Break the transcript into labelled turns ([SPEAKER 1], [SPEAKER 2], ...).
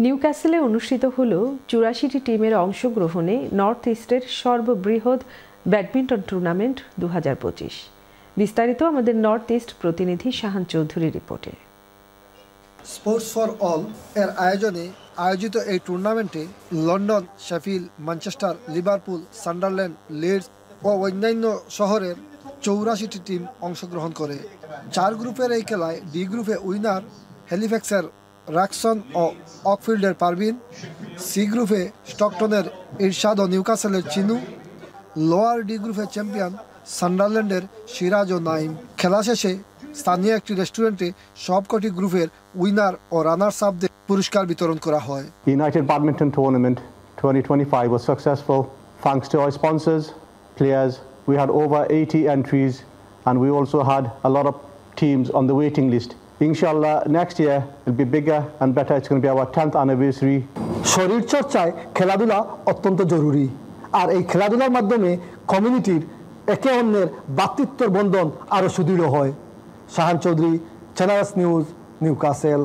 [SPEAKER 1] নিউক্যাসলে অনুষ্ঠিত হল ৮৪টি টিমের অংশগ্রহণে নর্থ ইস্টের সর্ববৃহৎ ব্যাডমিন্টন টুর্নামেন্ট ২০২৫। বিস্তারিত আমাদের নর্থ ইস্ট প্রতিনিধি শাহান চৌধুরীর রিপোর্টে।
[SPEAKER 2] স্পোর্টস ফর অল এর আয়োজনে আয়োজিত এই টুর্নামেন্টে London, Sheffield, Manchester, Liverpool, Sunderland, Leeds ও অন্যান্য শহরের ৮৪টি টিম অংশগ্রহণ করে। ৪ গ্রুপের এই খেলায় ডি গ্রুপে উইনার হ্যালিফ্যাক্সের রাক্সন ও অকফিল্ডের পারভিন, সি গ্রুপে স্টকটনের ইরশাদ ও নিউক্যাসলের চিনু, লোয়ার ডি গ্রুপের চ্যাম্পিয়ন সান্ডারল্যান্ডের সিরাজ ও নাইম। খেলা শেষে স্থানীয় একটি রেস্টুরেন্টে সবকটি গ্রুপের উইনার ও রানার্স আপদের পুরস্কার বিতরণ করা হয়।
[SPEAKER 3] United Badminton Tournament 2025 was successful thanks to our sponsors, players. We had over 80 entries and we also had a lot of teams on the waiting list. Inshallah, next year it'll be bigger and better. It's going to be our 10th anniversary.
[SPEAKER 4] শরীর চর্চায় খেলাধুলা অত্যন্ত জরুরি, আর এই খেলাধুলার মাধ্যমে কমিউনিটির একে অন্যের ভ্রাতৃত্বের বন্ধন আরও সুদৃঢ় হয়। Shahan Chowdhury, channels news, Newcastle.